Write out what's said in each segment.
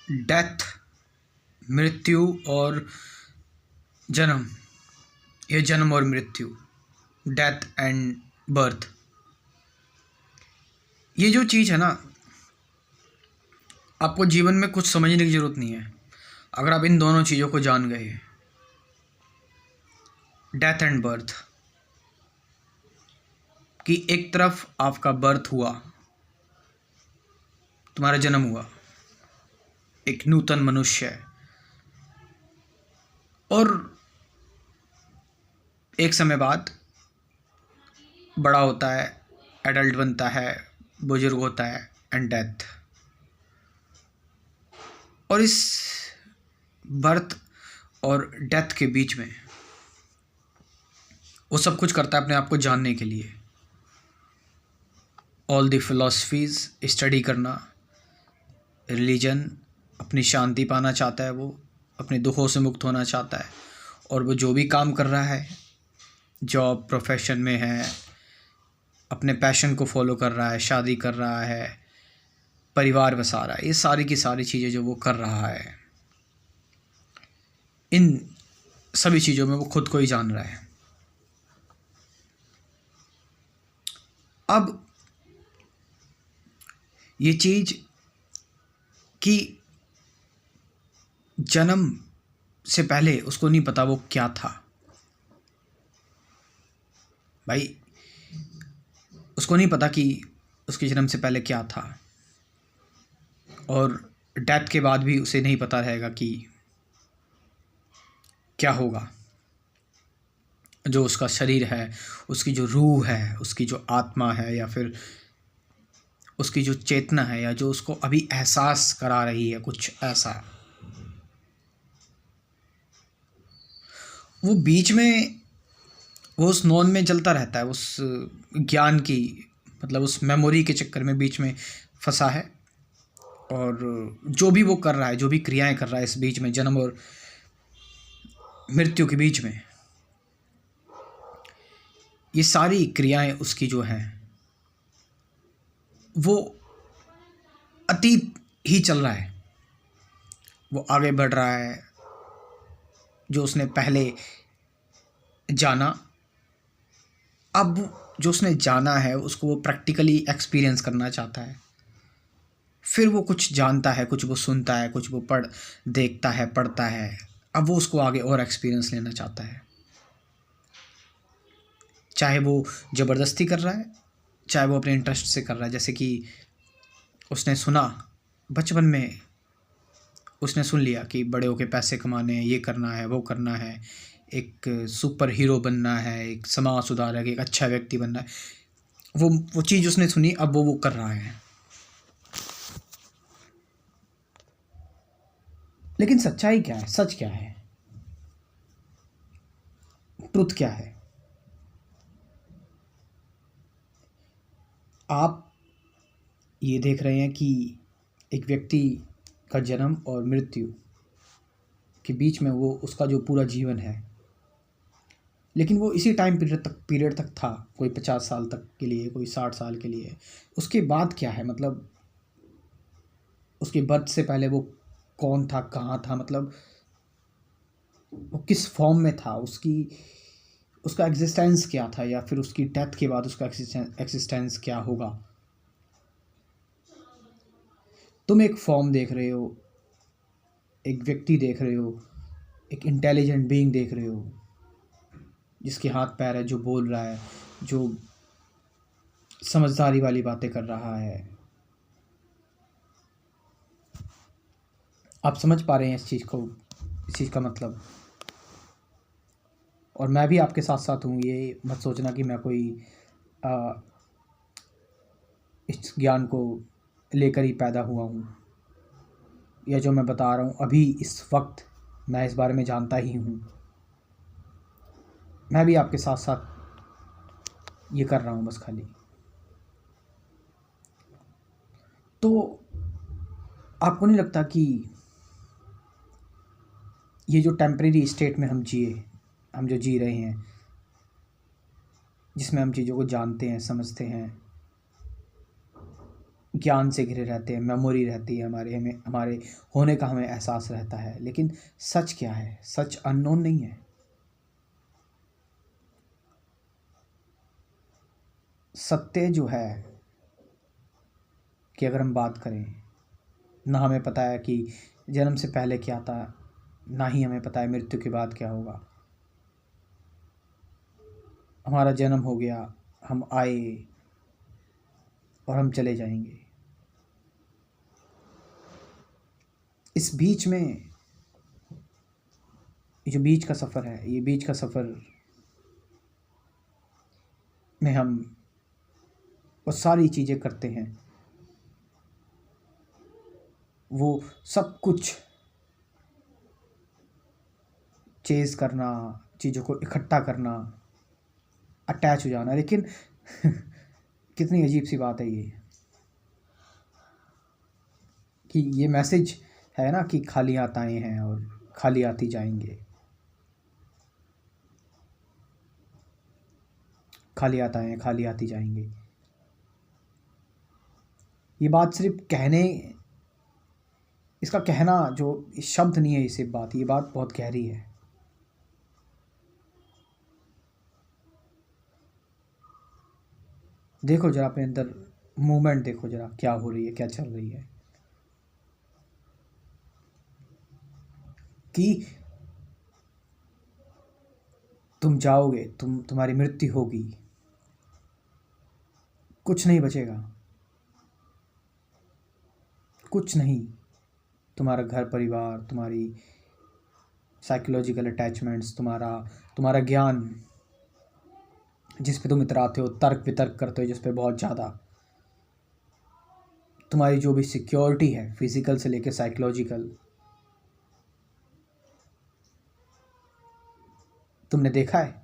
Death, मृत्यु और जन्म, ये जन्म और मृत्यु, डेथ एंड बर्थ, ये जो चीज़ है ना, आपको जीवन में कुछ समझने की ज़रूरत नहीं है अगर आप इन दोनों चीज़ों को जान गए। डेथ एंड बर्थ, कि एक तरफ आपका बर्थ हुआ, तुम्हारा जन्म हुआ, एक नूतन मनुष्य है, और एक समय बाद बड़ा होता है, एडल्ट बनता है, बुजुर्ग होता है, एंड डेथ। और इस बर्थ और डेथ के बीच में वो सब कुछ करता है अपने आप को जानने के लिए। ऑल द फिलॉसफीज़ स्टडी करना, रिलीजन, अपनी शांति पाना चाहता है, वो अपने दुखों से मुक्त होना चाहता है, और वो जो भी काम कर रहा है, जॉब प्रोफेशन में है, अपने पैशन को फॉलो कर रहा है, शादी कर रहा है, परिवार बसा रहा है, ये सारी की सारी चीज़ें जो वो कर रहा है, इन सभी चीज़ों में वो खुद को ही जान रहा है। अब ये चीज़ कि जन्म से पहले उसको नहीं पता वो क्या था भाई, उसको नहीं पता कि उसके जन्म से पहले क्या था, और डेथ के बाद भी उसे नहीं पता रहेगा कि क्या होगा। जो उसका शरीर है, उसकी जो रूह है, उसकी जो आत्मा है, या फिर उसकी जो चेतना है, या जो उसको अभी एहसास करा रही है कुछ ऐसा, वो बीच में वो उस नॉन में जलता रहता है, उस ज्ञान की, मतलब उस मेमोरी के चक्कर में बीच में फंसा है। और जो भी वो कर रहा है, जो भी क्रियाएं कर रहा है इस बीच में, जन्म और मृत्यु के बीच में, ये सारी क्रियाएं उसकी जो हैं वो अतीत ही चल रहा है, वो आगे बढ़ रहा है। जो उसने पहले जाना, अब जो उसने जाना है उसको वो प्रैक्टिकली एक्सपीरियंस करना चाहता है। फिर वो कुछ जानता है, कुछ वो सुनता है, कुछ वो देखता है, पढ़ता है, अब वो उसको आगे और एक्सपीरियंस लेना चाहता है। चाहे वो ज़बरदस्ती कर रहा है, चाहे वो अपने इंटरेस्ट से कर रहा है। जैसे कि उसने सुना बचपन में, उसने सुन लिया कि बड़े होके पैसे कमाने हैं, ये करना है, वो करना है, एक सुपर हीरो बनना है, एक समाज सुधारक, एक अच्छा व्यक्ति बनना है, वो चीज़ उसने सुनी, अब वो कर रहा है। लेकिन सच्चाई क्या है, सच क्या है, ट्रुथ क्या है? आप ये देख रहे हैं कि एक व्यक्ति का जन्म और मृत्यु के बीच में वो उसका जो पूरा जीवन है, लेकिन वो इसी टाइम पीरियड तक था, कोई 50 साल तक के लिए, कोई 60 साल के लिए। उसके बाद क्या है, मतलब उसके बर्थ से पहले वो कौन था, कहाँ था, मतलब वो किस फॉर्म में था, उसका एग्जिस्टेंस क्या था, या फिर उसकी डेथ के बाद उसका एग्जिस्टेंस क्या होगा। तुम एक फॉर्म देख रहे हो, एक व्यक्ति देख रहे हो, एक इंटेलिजेंट बीइंग देख रहे हो, जिसके हाथ पैर है, जो बोल रहा है, जो समझदारी वाली बातें कर रहा है। आप समझ पा रहे हैं इस चीज़ को, इस चीज़ का मतलब? और मैं भी आपके साथ साथ हूँ, ये मत सोचना कि मैं कोई इस ज्ञान को लेकर ही पैदा हुआ हूँ, या जो मैं बता रहा हूँ अभी इस वक्त मैं इस बारे में जानता ही हूँ। मैं भी आपके साथ साथ ये कर रहा हूँ बस खाली। तो आपको नहीं लगता कि ये जो टेम्परेरी स्टेट में हम जो जी रहे हैं, जिसमें हम चीज़ों को जानते हैं, समझते हैं, ज्ञान से घिरे रहते हैं, मेमोरी रहती है हमारे होने का हमें एहसास रहता है। लेकिन सच क्या है? सच अननोन नहीं है। सत्य जो है कि अगर हम बात करें, ना हमें पता है कि जन्म से पहले क्या था, ना ही हमें पता है मृत्यु के बाद क्या होगा। हमारा जन्म हो गया, हम आए और हम चले जाएंगे। इस बीच में ये जो बीच का सफ़र है, ये बीच का सफ़र में हम वो सारी चीज़ें करते हैं, वो सब कुछ चेज़ करना, चीज़ों को इकट्ठा करना, अटैच हो जाना। लेकिन कितनी अजीब सी बात है ये कि ये मैसेज है ना कि खाली हाथ आए हैं और खाली हाथ ही जाएंगे, खाली हाथ आए हैं खाली हाथ ही जाएंगे। ये बात सिर्फ कहने, इसका कहना जो शब्द नहीं है, ये सिर्फ बात, ये बात बहुत गहरी है। देखो जरा अपने अंदर मूवमेंट, देखो जरा क्या हो रही है, क्या चल रही है। कि तुम जाओगे, तुम्हारी मृत्यु होगी, कुछ नहीं बचेगा, कुछ नहीं। तुम्हारा घर परिवार, तुम्हारी साइकोलॉजिकल अटैचमेंट्स, तुम्हारा ज्ञान जिस पे तुम इतराते हो, तर्क वितर्क करते हो जिस पे बहुत ज़्यादा, तुम्हारी जो भी सिक्योरिटी है फिजिकल से लेकर साइकोलॉजिकल। तुमने देखा है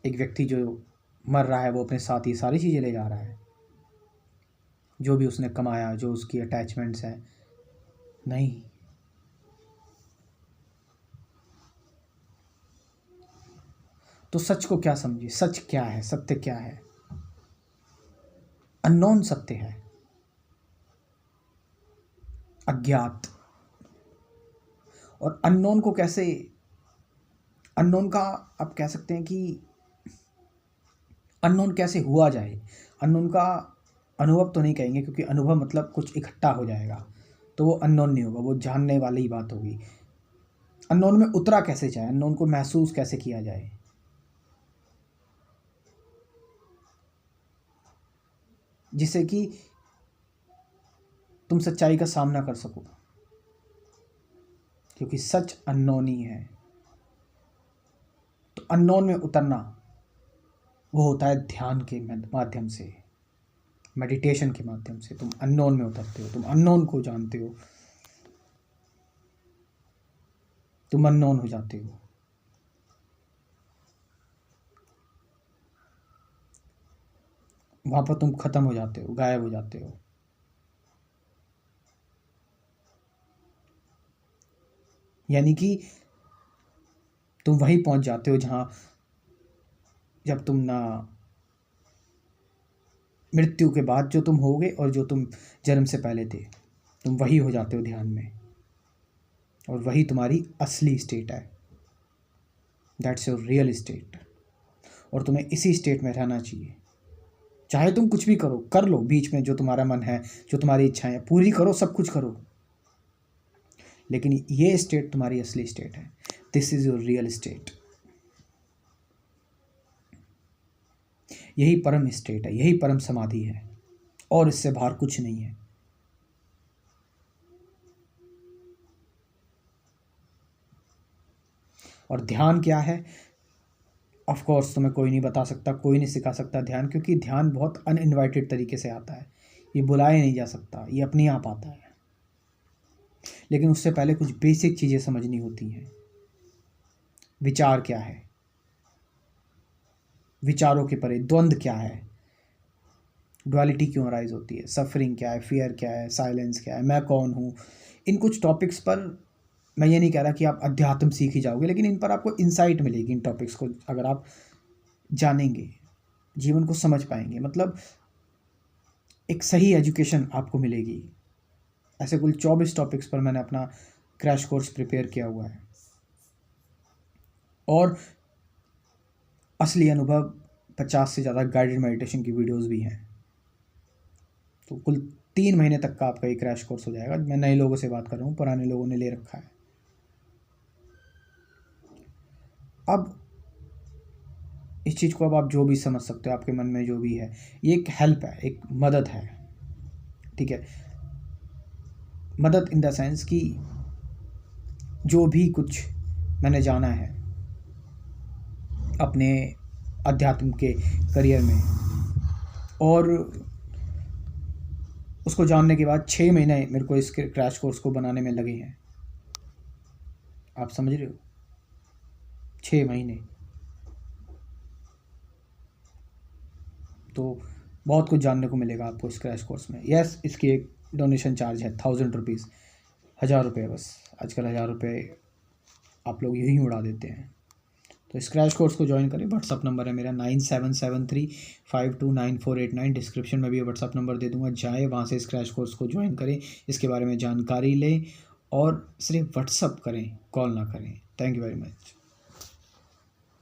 एक व्यक्ति जो मर रहा है, वो अपने साथ ये सारी चीज़ें ले जा रहा है, जो भी उसने कमाया, जो उसकी अटैचमेंट्स हैं। नहीं, तो सच को क्या समझिए, सच क्या है, सत्य क्या है? अननोन सत्य है, अज्ञात। और अननोन को कैसे, अननोन का आप कह सकते हैं कि अननोन कैसे हुआ जाए। अननोन का अनुभव तो नहीं कहेंगे, क्योंकि अनुभव मतलब कुछ इकट्ठा हो जाएगा, तो वो अननोन नहीं होगा, वो जानने वाली ही बात होगी। अननोन में उतरा कैसे जाए, अननोन को महसूस कैसे किया जाए, जिससे कि तुम सच्चाई का सामना कर सको, क्योंकि सच अननोन ही है। तो अननोन में उतरना वो होता है ध्यान के माध्यम से, मेडिटेशन के माध्यम से तुम अननोन में उतरते हो, तुम अननोन को जानते हो, तुम अननोन हो जाते हो। वहां पर तुम खत्म हो जाते हो, गायब हो जाते हो। यानी कि तुम वहीं पहुंच जाते हो जहां, जब तुम ना मृत्यु के बाद जो तुम होगे और जो तुम जन्म से पहले थे, तुम वही हो जाते हो ध्यान में, और वही तुम्हारी असली स्टेट है। That's your real estate. और तुम्हें इसी स्टेट में रहना चाहिए। चाहे तुम कुछ भी करो, कर लो बीच में, जो तुम्हारा मन है, जो तुम्हारी इच्छाएं हैं, पूरी करो, सब कुछ करो, लेकिन ये स्टेट तुम्हारी असली स्टेट है। This is your real estate. यही परम स्टेट है, यही परम समाधि है, और इससे बाहर कुछ नहीं है। और ध्यान क्या है? ऑफ कोर्स तुम्हें कोई नहीं बता सकता, कोई नहीं सिखा सकता ध्यान, क्योंकि ध्यान बहुत अनइनवाइटेड तरीके से आता है, ये बुलाया नहीं जा सकता, ये अपने आप आता है। लेकिन उससे पहले कुछ बेसिक चीज़ें समझनी होती हैं। विचार क्या है, विचारों के परे द्वंद्व क्या है, डुअलिटी क्यों अराइज होती है, सफरिंग क्या है, फियर क्या है, साइलेंस क्या है, मैं कौन हूँ। इन कुछ टॉपिक्स पर मैं ये नहीं कह रहा कि आप अध्यात्म सीख ही जाओगे, लेकिन इन पर आपको इंसाइट मिलेगी। इन टॉपिक्स को अगर आप जानेंगे, जीवन को समझ पाएंगे। मतलब एक सही एजुकेशन आपको मिलेगी। ऐसे कुल 24 टॉपिक्स पर मैंने अपना क्रैश कोर्स प्रिपेयर किया हुआ है और असली अनुभव 50 से ज़्यादा गाइडेड मेडिटेशन की वीडियोस भी हैं। तो कुल 3 महीने तक का आपका ये क्रैश कोर्स हो जाएगा। मैं नए लोगों से बात कर रहा हूँ, पुराने लोगों ने ले रखा है। अब इस चीज़ को अब आप जो भी समझ सकते हो, आपके मन में जो भी है, ये एक हेल्प है, एक मदद है, ठीक है। मदद इन द सेंस कि जो भी कुछ मैंने जाना है अपने अध्यात्म के करियर में, और उसको जानने के बाद 6 महीने मेरे को इस क्रैश कोर्स को बनाने में लगे हैं। आप समझ रहे हो, 6 महीने। तो बहुत कुछ जानने को मिलेगा आपको इस क्रैश कोर्स में। यस, इसकी एक डोनेशन चार्ज है 1000 रुपीज़, 1000 रुपये बस। आजकल 1000 रुपये आप लोग यही उड़ा देते हैं। तो इस क्रैश कोर्स को ज्वाइन करें। व्हाट्सअप नंबर है मेरा 9773529489। डिस्क्रिप्शन में भी व्हाट्सअप नंबर दे दूंगा, जाए वहाँ से इस क्रैश कोर्स को ज्वाइन करें, इसके बारे में जानकारी लें और सिर्फ व्हाट्सअप करें, कॉल ना करें। Thank you very much.